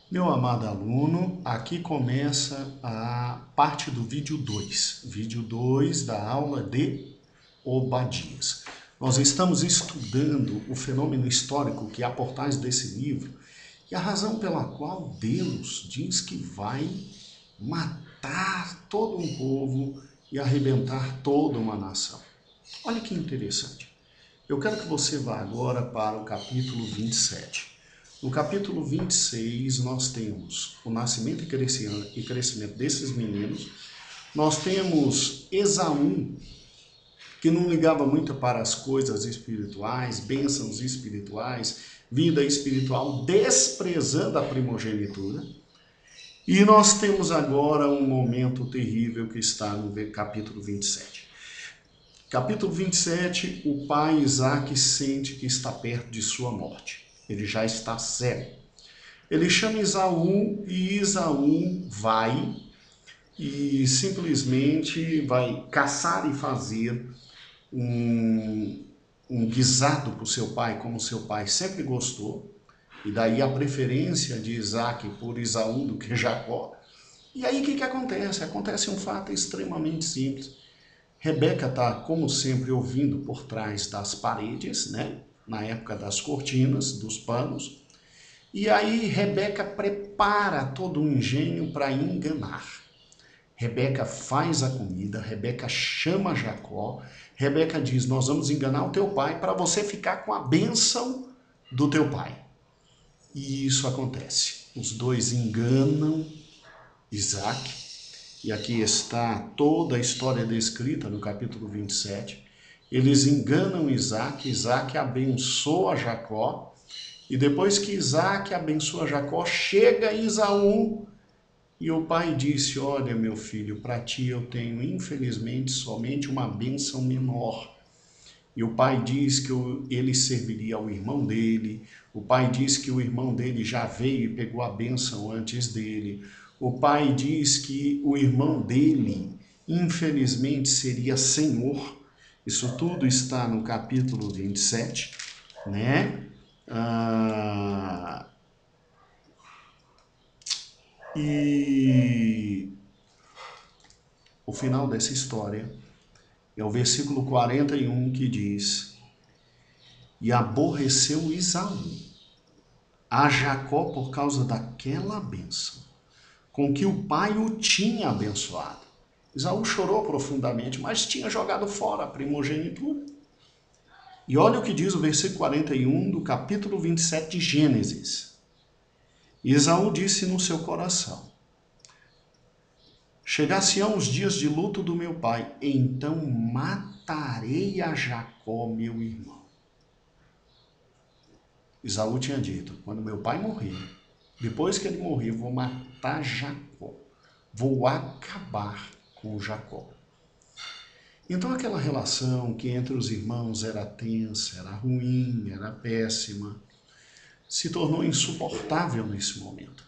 Meu amado aluno, aqui começa a parte do vídeo 2 da aula de Obadias. Nós estamos estudando o fenômeno histórico que há por trás desse livro e a razão pela qual Deus diz que vai matar todo um povo e arrebentar toda uma nação. Olha que interessante. Eu quero que você vá agora para o capítulo 27. No capítulo 26, nós temos o nascimento e crescimento desses meninos. Nós temos Esaú, que não ligava muito para as coisas espirituais, bênçãos espirituais, vida espiritual, desprezando a primogenitura. E nós temos agora um momento terrível que está no capítulo 27. Capítulo 27, o pai Isaac sente que está perto de sua morte. Ele já está cego. Ele chama Esaú e Esaú vai e simplesmente vai caçar e fazer um guisado para o seu pai, como seu pai sempre gostou. E daí a preferência de Isaac por Esaú do que Jacó. E aí o que acontece? Acontece um fato extremamente simples. Rebeca está, como sempre, ouvindo por trás das paredes, né? Na época das cortinas, dos panos. E aí Rebeca prepara todo um engenho para enganar. Rebeca faz a comida, Rebeca chama Jacó, Rebeca diz, nós vamos enganar o teu pai para você ficar com a bênção do teu pai. E isso acontece. Os dois enganam Isaac, e aqui está toda a história descrita no capítulo 27. Eles enganam Isaac, Isaac abençoa Jacó, e depois que Isaac abençoa Jacó, chega Esaú, e o pai disse, olha meu filho, para ti eu tenho infelizmente somente uma bênção menor. E o pai diz que ele serviria ao irmão dele, o pai diz que o irmão dele já veio e pegou a bênção antes dele, o pai diz que o irmão dele infelizmente seria senhor. Isso tudo está no capítulo 27, né? E o final dessa história é o versículo 41 que diz, e aborreceu Esaú a Jacó por causa daquela bênção, com que o pai o tinha abençoado. Esaú chorou profundamente, mas tinha jogado fora a primogenitura. E olha o que diz o versículo 41 do capítulo 27 de Gênesis. Esaú disse no seu coração, chegar-se-ão os dias de luto do meu pai, então matarei a Jacó, meu irmão. Esaú tinha dito, quando meu pai morrer, depois que ele morrer, vou matar Jacó, vou acabar com Jacó. Então aquela relação que entre os irmãos era tensa, era ruim, era péssima, se tornou insuportável nesse momento.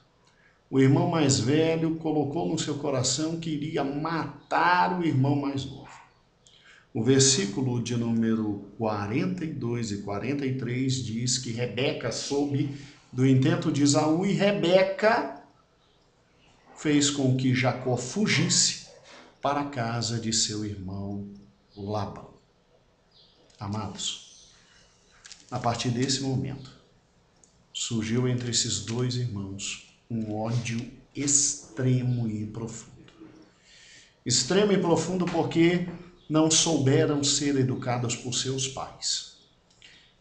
O irmão mais velho colocou no seu coração que iria matar o irmão mais novo. O versículo de número 42 e 43 diz que Rebeca soube do intento de Esaú e Rebeca fez com que Jacó fugisse para a casa de seu irmão Labão. Amados, a partir desse momento, surgiu entre esses dois irmãos um ódio extremo e profundo. Extremo e profundo porque não souberam ser educados por seus pais.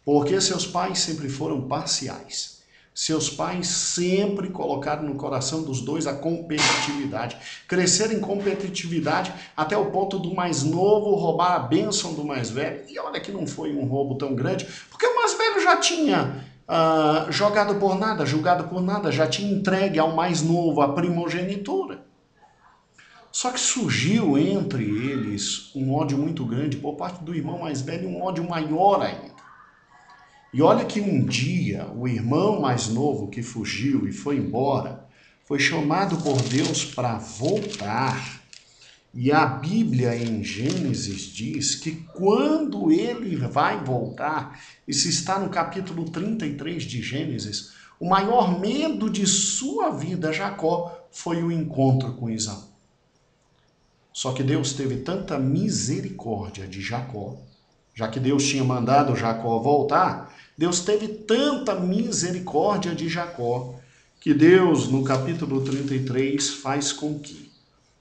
Porque seus pais sempre foram parciais. Seus pais sempre colocaram no coração dos dois a competitividade. Cresceram em competitividade até o ponto do mais novo roubar a bênção do mais velho. E olha que não foi um roubo tão grande, porque o mais velho já tinha jogado por nada, julgado por nada, já tinha entregue ao mais novo a primogenitura. Só que surgiu entre eles um ódio muito grande por parte do irmão mais velho, um ódio maior ainda. E olha que um dia o irmão mais novo que fugiu e foi embora, foi chamado por Deus para voltar. E a Bíblia em Gênesis diz que quando ele vai voltar, isso está no capítulo 33 de Gênesis, O maior medo de sua vida, Jacó, foi o encontro com Esaú. Só que Deus teve tanta misericórdia de Jacó, já que Deus tinha mandado Jacó voltar, Deus teve tanta misericórdia de Jacó, que Deus, no capítulo 33, faz com que,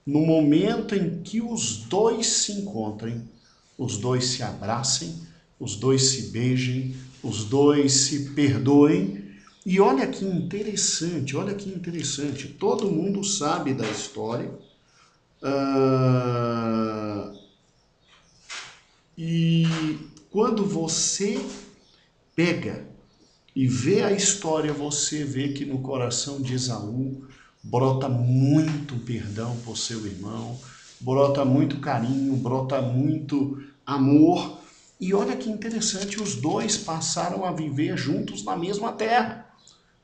no momento em que os dois se encontrem, os dois se abracem, os dois se beijem, os dois se perdoem. E olha que interessante, todo mundo sabe da história. E quando você pega e vê a história, você vê que no coração de Esaú brota muito perdão por seu irmão, brota muito carinho, brota muito amor. E olha que interessante, os dois passaram a viver juntos na mesma terra.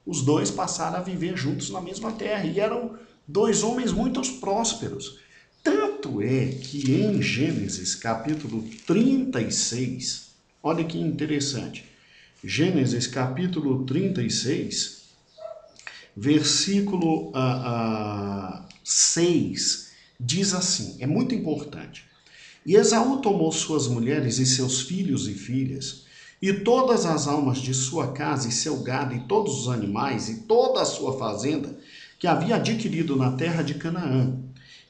Os dois passaram a viver juntos na mesma terra e eram dois homens muito prósperos. Tanto é que em Gênesis capítulo 36, olha que interessante, Gênesis capítulo 36, versículo 6, diz assim, é muito importante. E Esaú tomou suas mulheres e seus filhos e filhas, e todas as almas de sua casa e seu gado, e todos os animais, e toda a sua fazenda, que havia adquirido na terra de Canaã,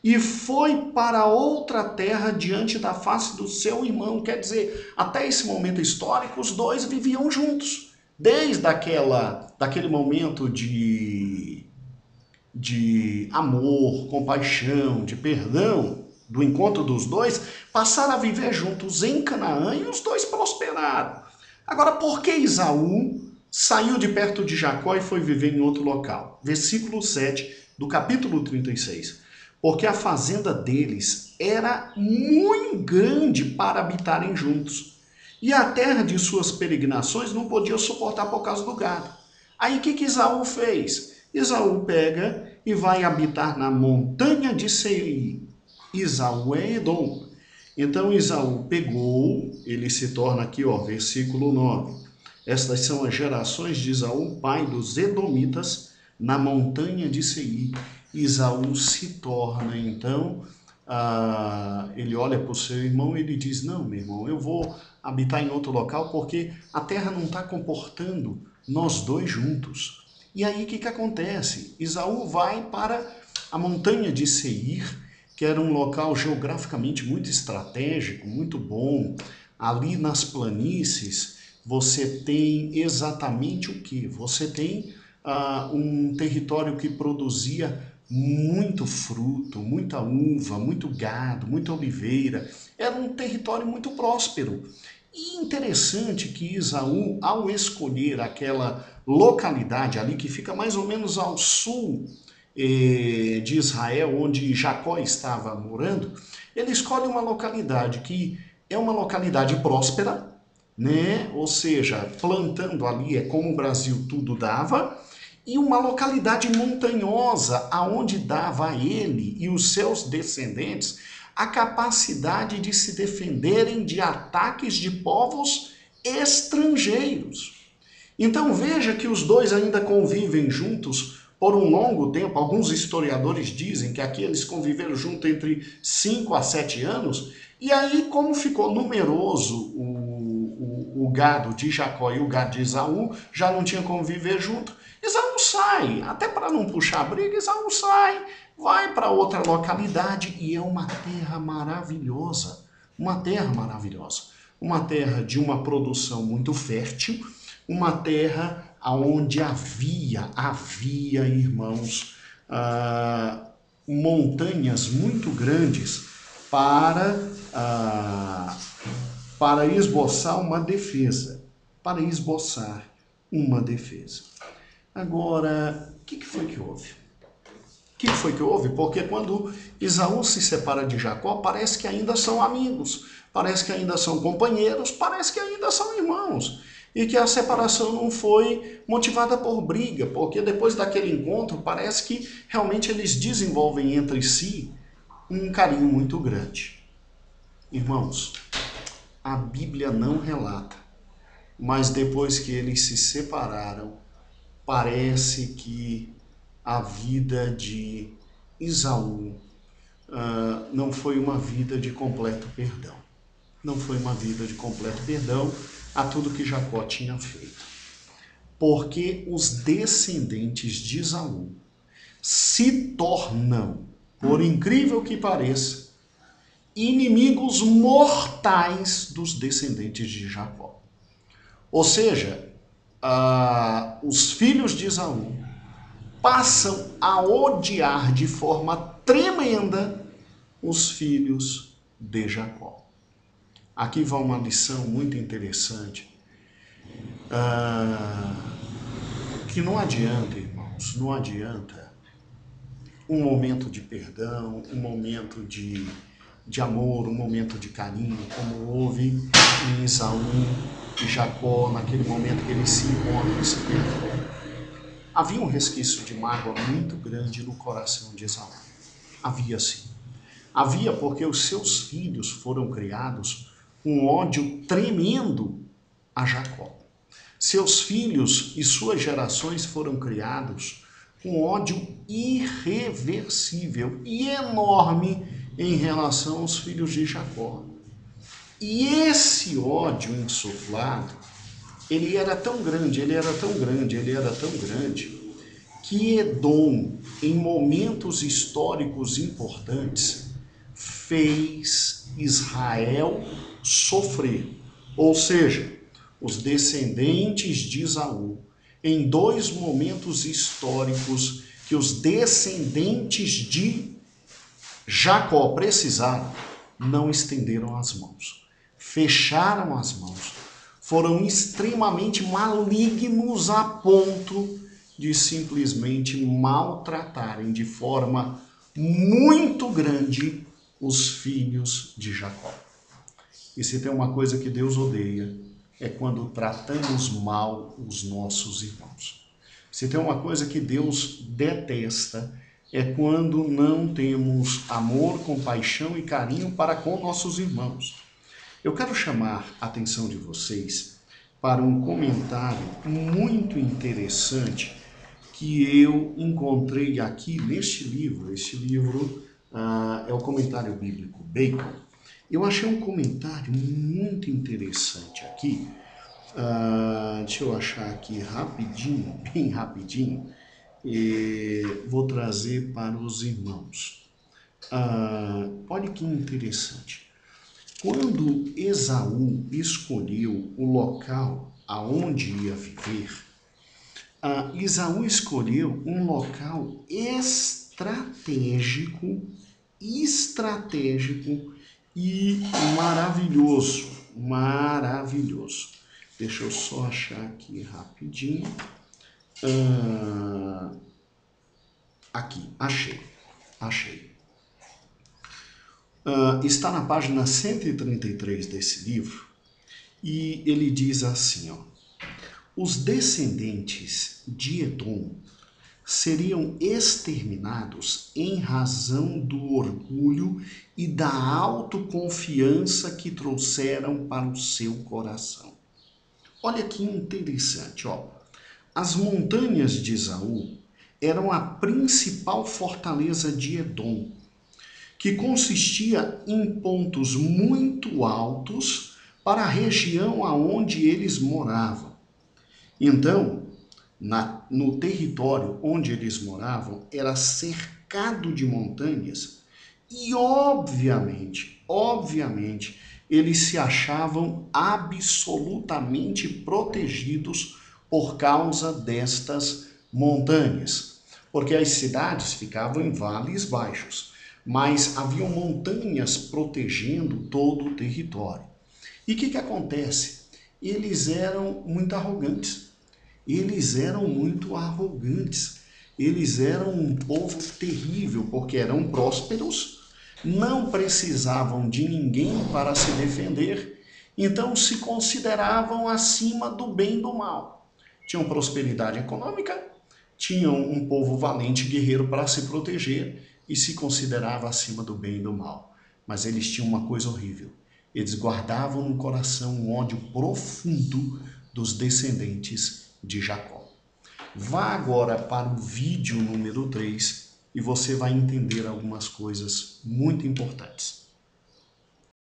e foi para outra terra diante da face do seu irmão. Quer dizer, até esse momento histórico, os dois viviam juntos. Desde daquele momento de amor, compaixão, de perdão, do encontro dos dois, passaram a viver juntos em Canaã e os dois prosperaram. Agora, por que Esaú saiu de perto de Jacó e foi viver em outro local? Versículo 7 do capítulo 36. Porque a fazenda deles era muito grande para habitarem juntos. E a terra de suas peregrinações não podia suportar por causa do gado. Aí o que Esaú fez? Esaú pega e vai habitar na montanha de Seir. Esaú é Edom. Então Esaú pegou, ele se torna aqui, ó, versículo 9. Estas são as gerações de Esaú, pai dos Edomitas, na montanha de Seir. Esaú se torna, então, ele olha para o seu irmão e ele diz, não, meu irmão, eu vou habitar em outro local porque a terra não está comportando nós dois juntos. E aí o que acontece? Esaú vai para a montanha de Seir, que era um local geograficamente muito estratégico, muito bom. Ali nas planícies você tem exatamente o que? Você tem um território que produzia muito fruto, muita uva, muito gado, muita oliveira. Era um território muito próspero. E interessante que Esaú, ao escolher aquela localidade ali, que fica mais ou menos ao sul de Israel, onde Jacó estava morando, ele escolhe uma localidade que é uma localidade próspera, né? Ou seja, plantando ali é como o Brasil tudo dava, e uma localidade montanhosa, aonde dava a ele e os seus descendentes a capacidade de se defenderem de ataques de povos estrangeiros. Então veja que os dois ainda convivem juntos por um longo tempo. Alguns historiadores dizem que aqui eles conviveram juntos entre 5 a 7 anos, e aí como ficou numeroso o gado de Jacó e o gado de Esaú, já não tinha como viver junto. Esaú sai, até para não puxar briga, Esaú sai, vai para outra localidade e é uma terra maravilhosa, uma terra de uma produção muito fértil, uma terra onde havia, irmãos, montanhas muito grandes para esboçar uma defesa, Agora, o que foi que houve? Porque quando Esaú se separa de Jacó, parece que ainda são amigos, parece que ainda são companheiros, parece que ainda são irmãos. E que a separação não foi motivada por briga, porque depois daquele encontro parece que realmente eles desenvolvem entre si um carinho muito grande. Irmãos, a Bíblia não relata, mas depois que eles se separaram, parece que a vida de Esaú não foi uma vida de completo perdão. Não foi uma vida de completo perdão a tudo que Jacó tinha feito. Porque os descendentes de Esaú se tornam, por incrível que pareça, inimigos mortais dos descendentes de Jacó. Ou seja, os filhos de Esaú passam a odiar de forma tremenda os filhos de Jacó. Aqui vai uma lição muito interessante, que não adianta, irmãos, não adianta um momento de perdão, um momento de amor, um momento de carinho, como houve em Esaú e Jacó, naquele momento que eles se encontram e se perdoam. Havia um resquício de mágoa muito grande no coração de Esaú. Havia sim. Havia porque os seus filhos foram criados com ódio tremendo a Jacó. Seus filhos e suas gerações foram criados com ódio irreversível e enorme em relação aos filhos de Jacó. E esse ódio insuflado, ele era tão grande, que Edom, em momentos históricos importantes, fez Israel sofrer. Ou seja, os descendentes de Esaú, em dois momentos históricos que os descendentes de Jacó precisaram, não estenderam as mãos, fecharam as mãos, foram extremamente malignos a ponto de simplesmente maltratarem de forma muito grande os filhos de Jacó. E se tem uma coisa que Deus odeia, é quando tratamos mal os nossos irmãos. Se tem uma coisa que Deus detesta, é quando não temos amor, compaixão e carinho para com nossos irmãos. Eu quero chamar a atenção de vocês para um comentário muito interessante que eu encontrei aqui neste livro. Este livro é o comentário bíblico Bacon. Eu achei um comentário muito interessante aqui. Deixa eu achar aqui rapidinho, bem rapidinho. Vou trazer para os irmãos. Olha que interessante. Quando Esaú escolheu o local aonde ia viver, Esaú escolheu um local estratégico e maravilhoso. Deixa eu só achar aqui rapidinho. Aqui, achei. Está na página 133 desse livro e ele diz assim, ó: os descendentes de Edom seriam exterminados em razão do orgulho e da autoconfiança que trouxeram para o seu coração. Olha que interessante, ó. As montanhas de Esaú eram a principal fortaleza de Edom, que consistia em pontos muito altos para a região aonde eles moravam. Então, no território onde eles moravam, era cercado de montanhas e, obviamente, eles se achavam absolutamente protegidos por causa destas montanhas, porque as cidades ficavam em vales baixos, mas haviam montanhas protegendo todo o território. E o que acontece? Eles eram muito arrogantes. Eles eram um povo terrível, porque eram prósperos, não precisavam de ninguém para se defender, então se consideravam acima do bem e do mal. Tinham prosperidade econômica, tinham um povo valente e guerreiro para se proteger e se considerava acima do bem e do mal. Mas eles tinham uma coisa horrível. Eles guardavam no coração um ódio profundo dos descendentes de Jacó. Vá agora para o vídeo número 3 e você vai entender algumas coisas muito importantes.